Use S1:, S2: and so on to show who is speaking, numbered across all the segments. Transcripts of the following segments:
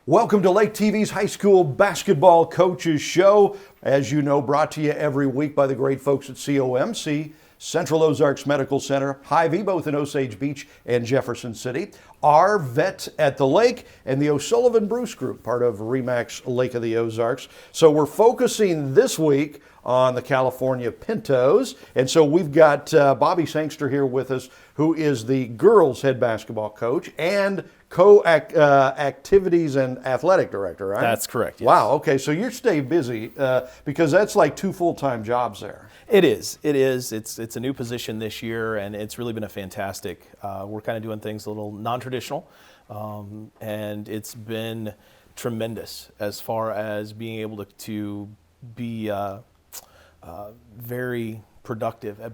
S1: Welcome to Lake TV's High School Basketball Coaches Show. As you know, brought to you every week by the great folks at COMC, Central Ozarks Medical Center, Hy-Vee, both in Osage Beach and Jefferson City, our Vet at the Lake, and the O'Sullivan Bruce Group, part of RE/MAX Lake of the Ozarks. So we're focusing this week on the California Pintos. And so we've got Bobby Shankster here with us, who is the girls head basketball coach and activities and athletic director, right?
S2: That's correct, yes.
S1: Wow, okay, so you stay busy because that's like 2 full-time jobs there.
S2: It is. It's a new position this year, and it's really been a fantastic. We're kind of doing things a little non-traditional, and it's been tremendous as far as being able to be very productive at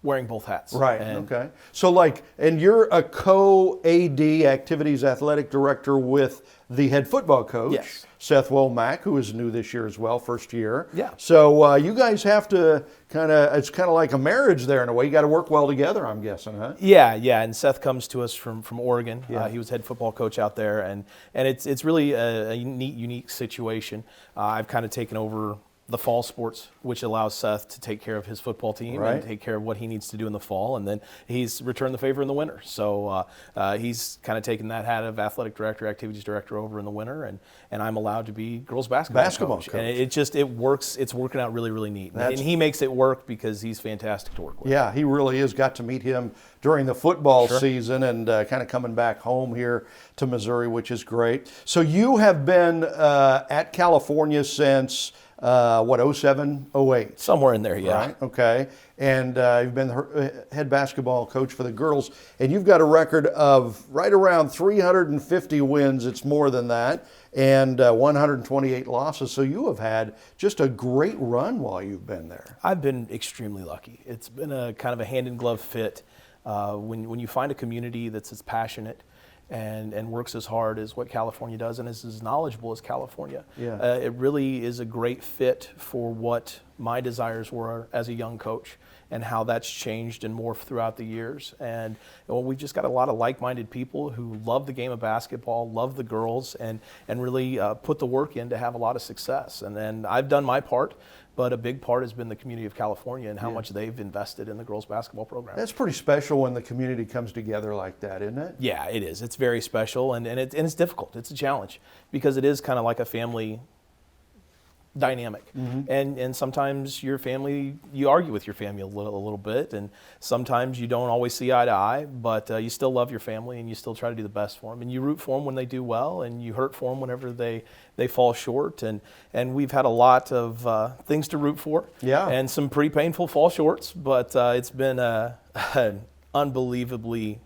S2: wearing both hats.
S1: Right, okay. So and you're a co-AD, activities athletic director with the head football coach,
S2: yes,
S1: Seth Womack, who is new this year as well, first year.
S2: Yeah.
S1: So you guys have to it's kind of like a marriage there in a way. You got to work well together, I'm guessing, huh?
S2: Yeah, and Seth comes to us from Oregon.
S1: Yeah.
S2: He was head football coach out there, and it's really a unique situation. I've kind of taken over the fall sports, which allows Seth to take care of his football team,
S1: right,
S2: and take care of what he needs to do in the fall, and then he's returned the favor in the winter. So he's kind of taken that hat of athletic director, activities director over in the winter, and I'm allowed to be girls basketball coach. And it works. It's working out really, really neat. And he makes it work because he's fantastic to work with.
S1: Yeah, he really is. Got to meet him during the football
S2: Sure.
S1: season and kind of coming back home here to Missouri, which is great. So you have been at California since 07, 08?
S2: Somewhere in there, yeah.
S1: Right, okay. And you've been the head basketball coach for the girls, and you've got a record of right around 350 wins. It's more than that, and 128 losses. So you have had just a great run while you've been there.
S2: I've been extremely lucky. It's been a kind of a hand-in-glove fit. When you find a community that's as passionate and works as hard as what California does and is as knowledgeable as California,
S1: yeah,
S2: it really is a great fit for what my desires were as a young coach and how that's changed and morphed throughout the years. And we've just got a lot of like-minded people who love the game of basketball, love the girls, and really put the work in to have a lot of success. And then I've done my part, but a big part has been the community of California and how much they've invested in the girls basketball program.
S1: That's pretty special when the community comes together like that, isn't it?
S2: Yeah, it is. It's very special, and it's difficult. It's a challenge because it is kind of like a family dynamic. Mm-hmm. And sometimes you argue with your family a little bit, and sometimes you don't always see eye to eye, but you still love your family and you still try to do the best for them, and you root for them when they do well, and you hurt for them whenever they fall short. And we've had a lot of things to root for, and some pretty painful fall shorts, but it's been an unbelievably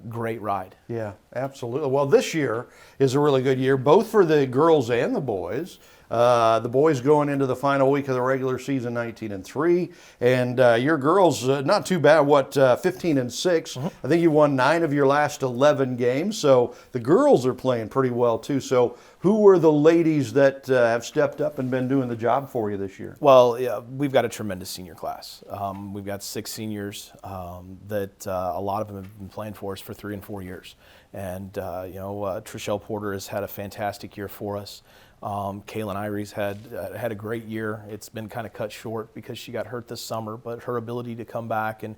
S2: great ride.
S1: Yeah, absolutely. Well, this year is a really good year, both for the girls and the boys. The boys going into the final week of the regular season, 19-3, and your girls not too bad. 15-6? Mm-hmm. I think you won 9 of your last 11 games. So the girls are playing pretty well too. So who were the ladies that have stepped up and been doing the job for you this year?
S2: Well, yeah, we've got a tremendous senior class. We've got 6 seniors that a lot of them have been playing for us for 3 and 4 years. And Trishelle Porter has had a fantastic year for us. Kaylin Iries had a great year. It's been kind of cut short because she got hurt this summer, but her ability to come back and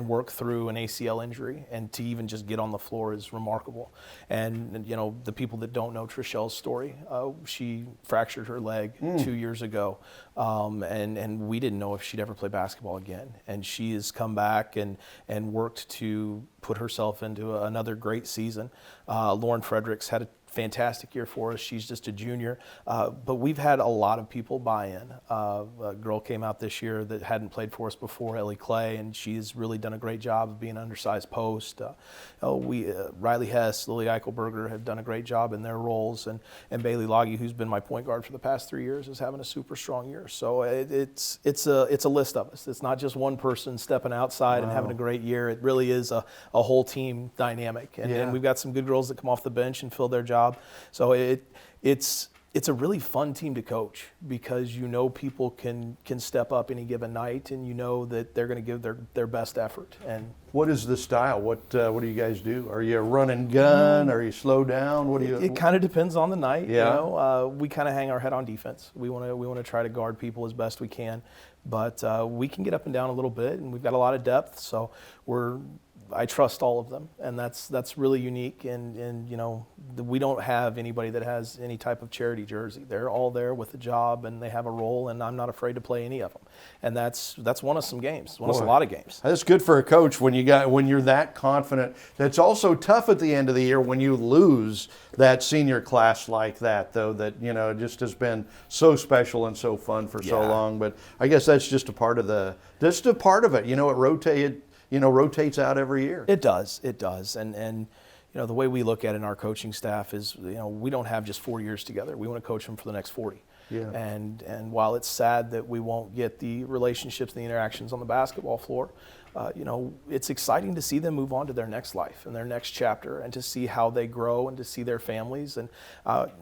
S2: work through an ACL injury and to even just get on the floor is remarkable. And the people that don't know Trishelle's story, she fractured her leg 2 years ago, and we didn't know if she'd ever play basketball again. And she has come back and worked to put herself into another great season. Lauren Fredericks had a fantastic year for us. She's just a junior, but we've had a lot of people buy in. A girl came out this year that hadn't played for us before, Ellie Clay, and she's really done a great job of being an undersized post. Riley Hess, Lily Eichelberger have done a great job in their roles, and Bailey Loggy, who's been my point guard for the past 3 years, is having a super strong year. So it's a list of us. It's not just one person stepping outside and having a great year. It really is a whole team dynamic, and we've got some good girls that come off the bench and fill their job. So it's it's a really fun team to coach because you know people can step up any given night, and you know that they're going to give their best effort. And
S1: what is the style? What do you guys do? Are you run and gun? Are you slow down? What do you?
S2: It kind of depends on the night.
S1: Yeah.
S2: You know, we kind of hang our head on defense. We want to try to guard people as best we can, but we can get up and down a little bit, and we've got a lot of depth. So I trust all of them, and that's really unique. And you know, we don't have anybody that has any type of charity jersey. They're all there with a job, and they have a role, and I'm not afraid to play any of them. And that's won us some games. Won us a lot of games.
S1: That's good for a coach when you're that confident. That's also tough at the end of the year when you lose that senior class like that, though. That it just has been so special and so fun for so long. But I guess that's just a part of it. It rotates out every year.
S2: It does. And the way we look at it in our coaching staff is, we don't have just 4 years together. We want to coach them for the next 40.
S1: Yeah.
S2: And while it's sad that we won't get the relationships, the interactions on the basketball floor, it's exciting to see them move on to their next life and their next chapter, and to see how they grow and to see their families. And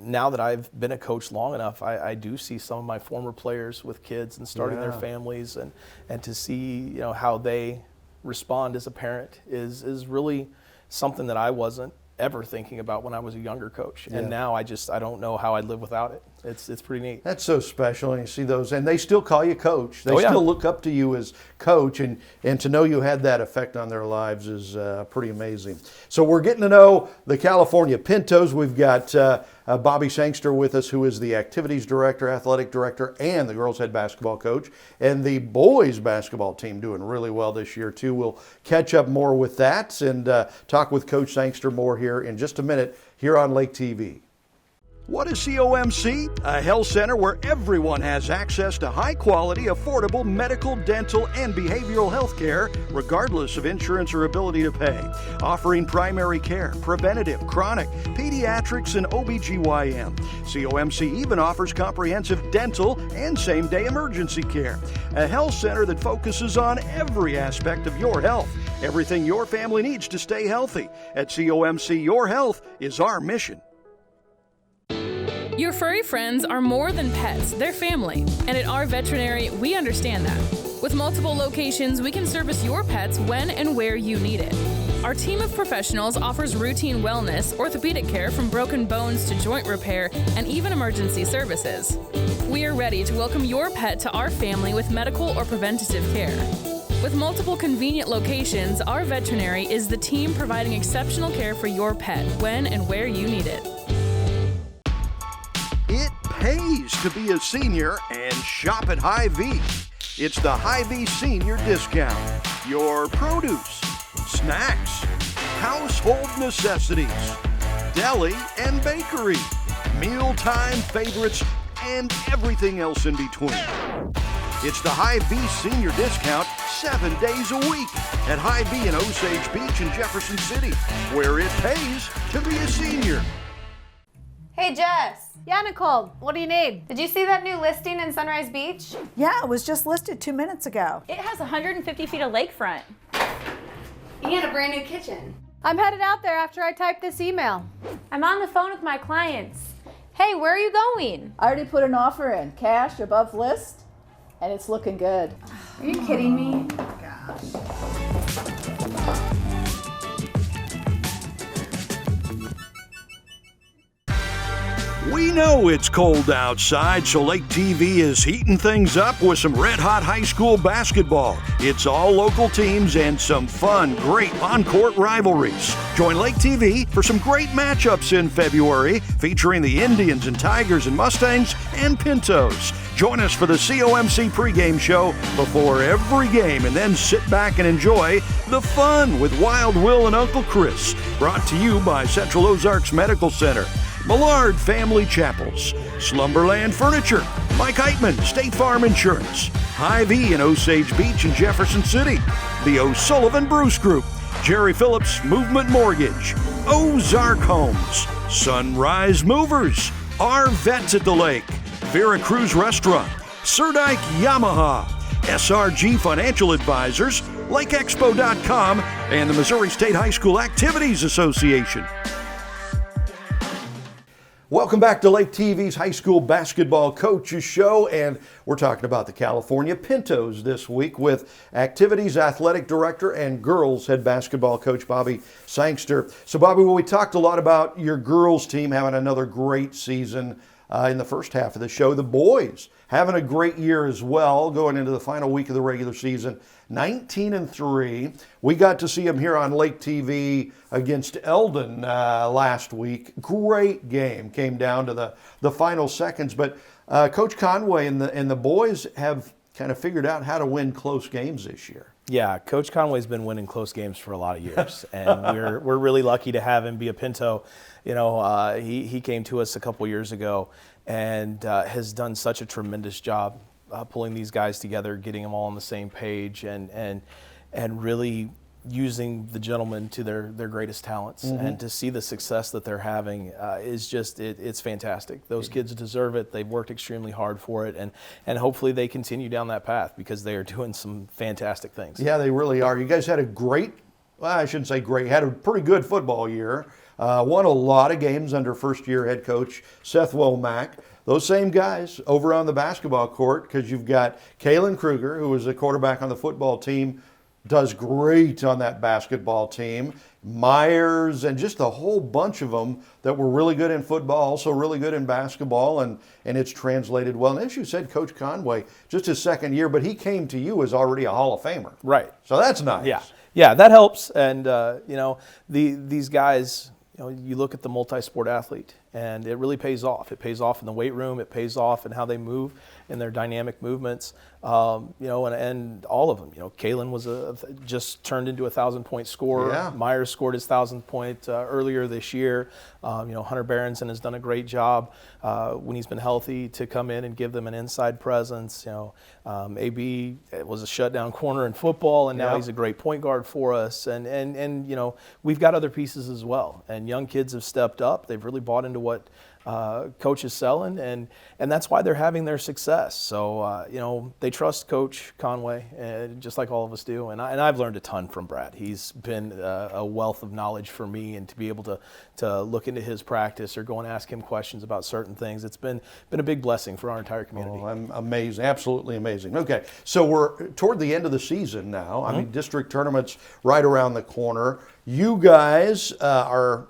S2: now that I've been a coach long enough, I do see some of my former players with kids and starting their families, and to see how they respond as a parent is really something that I wasn't ever thinking about when I was a younger coach. And now I don't know how I'd live without it. It's pretty neat.
S1: That's so special, and you see those, and they still call you coach. They still look up to you as coach, and to know you had that effect on their lives is pretty amazing. So we're getting to know the California Pintos. We've got Bobby Shankster with us, who is the activities director, athletic director, and the girls' head basketball coach. And the boys' basketball team doing really well this year, too. We'll catch up more with that and talk with Coach Shankster more here in just a minute here on Lake TV. What is COMC? A health center where everyone has access to high-quality, affordable medical, dental, and behavioral health care, regardless of insurance or ability to pay. Offering primary care, preventative, chronic, pediatrics, and OBGYN. COMC even offers comprehensive dental and same-day emergency care. A health center that focuses on every aspect of your health. Everything your family needs to stay healthy. At COMC, your health is our mission.
S3: Your furry friends are more than pets, they're family. And at our veterinary, we understand that. With multiple locations, we can service your pets when and where you need it. Our team of professionals offers routine wellness, orthopedic care from broken bones to joint repair, and even emergency services. We are ready to welcome your pet to our family with medical or preventative care. With multiple convenient locations, our veterinary is the team providing exceptional care for your pet when and where you need it.
S1: It pays to be a senior and shop at Hy-Vee. It's the Hy-Vee Senior Discount. Your produce, snacks, household necessities, deli and bakery, mealtime favorites, and everything else in between. It's the Hy-Vee Senior Discount 7 days a week at Hy-Vee in Osage Beach and Jefferson City, where it pays to be a senior.
S4: Hey, Jess.
S5: Yeah, Nicole, what do you need?
S4: Did you see that new listing in Sunrise Beach?
S6: Yeah, it was just listed 2 minutes ago.
S5: It has 150 feet of lakefront.
S4: And a brand new kitchen.
S5: I'm headed out there after I type this email.
S4: I'm on the phone with my clients. Hey, where are you going?
S6: I already put an offer in, cash above list, and it's looking good.
S4: Are you kidding me?
S1: We know it's cold outside, so Lake TV is heating things up with some red-hot high school basketball. It's all local teams and some fun, great on-court rivalries. Join Lake TV for some great matchups in February, featuring the Indians and Tigers and Mustangs and Pintos. Join us for the COMC pregame show before every game, and then sit back and enjoy the fun with Wild Will and Uncle Chris. Brought to you by Central Ozarks Medical Center, Millard Family Chapels, Slumberland Furniture, Mike Heitman, State Farm Insurance, Hy-Vee in Osage Beach and Jefferson City, the O'Sullivan Bruce Group, Jerry Phillips Movement Mortgage, Ozark Homes, Sunrise Movers, Our Vets at the Lake, Vera Cruz Restaurant, Surdike Yamaha, SRG Financial Advisors, LakeExpo.com, and the Missouri State High School Activities Association. Welcome back to Lake TV's High School Basketball Coaches Show, and we're talking about the California Pintos this week with Activities Athletic Director and Girls Head Basketball Coach Bobby Shankster. So, Bobby, well, we talked a lot about your girls team having another great season in the first half of the show. The boys having a great year as well, going into the final week of the regular season, 19-3. We got to see them here on Lake TV against Eldon last week. Great game. Came down to the final seconds, but Coach Conway and the boys have kind of figured out how to win close games this year.
S2: Yeah, Coach Conway's been winning close games for a lot of years, and we're really lucky to have him be a Pinto. You know, he came to us a couple years ago and has done such a tremendous job pulling these guys together, getting them all on the same page, and really using the gentlemen to their greatest talents. Mm-hmm. And to see the success that they're having is just, it's fantastic. Those kids deserve it. They've worked extremely hard for it, and hopefully they continue down that path because they are doing some fantastic things.
S1: Yeah, they really are. You guys had a great, well, I shouldn't say great, had a pretty good football year. Won a lot of games under first-year head coach Seth Womack. Those same guys over on the basketball court, because you've got Kaylin Kruger, who was a quarterback on the football team, does great on that basketball team. Myers and just a whole bunch of them that were really good in football, also really good in basketball, and it's translated well. And as you said, Coach Conway, just his second year, but he came to you as already a Hall of Famer.
S2: Right.
S1: So that's nice.
S2: Yeah, that helps. And, you know, these guys, you know, you look at the multi-sport athlete, and it really pays off. It pays off in the weight room. It pays off in how they move, in their dynamic movements. You know, and all of them. You know, Kaylin was just turned into a 1,000-point scorer.
S1: Yeah.
S2: Myers scored his 1,000th point earlier this year. You know, Hunter Berenson has done a great job when he's been healthy to come in and give them an inside presence. You know, AB was a shutdown corner in football, and now he's a great point guard for us. And you know, we've got other pieces as well. And young kids have stepped up. They've really bought into what Coach is selling, and that's why they're having their success. So you know, they trust Coach Conway, just like all of us do. And I've learned a ton from Brad. He's been a wealth of knowledge for me, and to be able to look into his practice or go and ask him questions about certain things, it's been a big blessing for our entire community.
S1: Oh, I'm amazing, absolutely amazing. Okay, so we're toward the end of the season now. I mean, district tournament's right around the corner. You guys are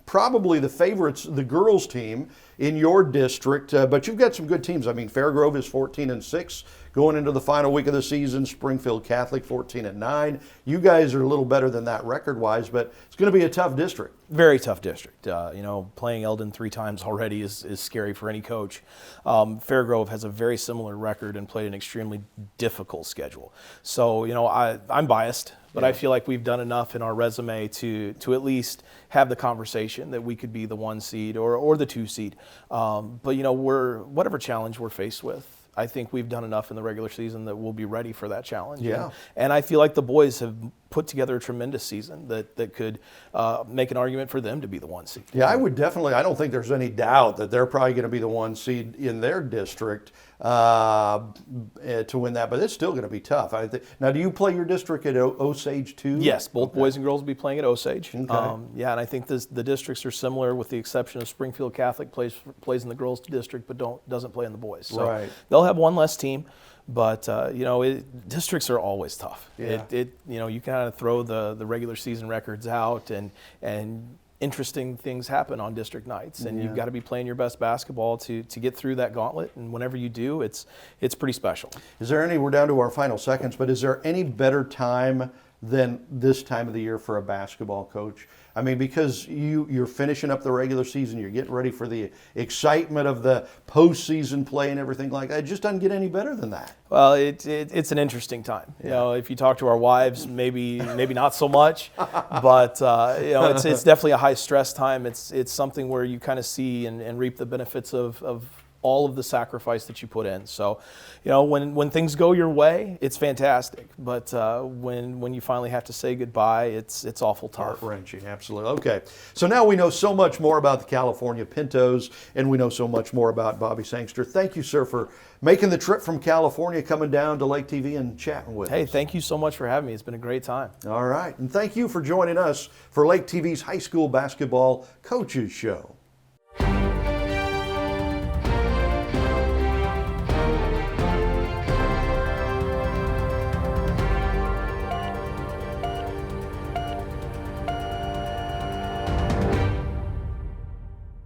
S1: probably the favorites, the girls team in your district, but you've got some good teams. I mean, Fairgrove is 14-6 going into the final week of the season. Springfield Catholic 14-9. You guys are a little better than that record-wise, but it's going to be a tough district.
S2: Very tough district. You know, playing Eldon 3 times already is scary for any coach. Fairgrove has a very similar record and played an extremely difficult schedule. So, you know, I'm biased, but I feel like we've done enough in our resume to at least have the conversation that we could be the 1 seed or the 2 seed. But, you know, whatever challenge we're faced with, I think we've done enough in the regular season that we'll be ready for that challenge.
S1: Yeah.
S2: And I feel like the boys have put together a tremendous season that could make an argument for them to be the 1 seed.
S1: Yeah, I would definitely, I don't think there's any doubt that they're probably going to be the 1 seed in their district to win that, but it's still going to be tough. Now, do you play your district at Osage too?
S2: Yes, both boys and girls will be playing at Osage.
S1: Okay.
S2: Yeah, and I think the districts are similar with the exception of Springfield Catholic plays in the girls district but doesn't play in the boys. So
S1: right.
S2: They'll have one less team. But, you know, districts are always tough.
S1: Yeah.
S2: You know, you kind of throw the regular season records out and interesting things happen on district nights. And you've got to be playing your best basketball to get through that gauntlet. And whenever you do, it's pretty special.
S1: We're down to our final seconds, but is there any better time than this time of the year for a basketball coach? I mean, because you're finishing up the regular season, you're getting ready for the excitement of the postseason play and everything like that. It just doesn't get any better than that.
S2: Well, it's an interesting time. You know, if you talk to our wives, maybe not so much, but you know, it's definitely a high stress time. It's something where you kind of see and reap the benefits of all of the sacrifice that you put in. So, you know, when things go your way, it's fantastic. But when you finally have to say goodbye, it's awful tough.
S1: Heart-wrenching, absolutely. Okay, so now we know so much more about the California Pintos, and we know so much more about Bobby Shankster. Thank you, sir, for making the trip from California, coming down to Lake TV and chatting with us.
S2: Hey, thank you so much for having me. It's been a great time.
S1: All right, and thank you for joining us for Lake TV's High School Basketball Coaches Show.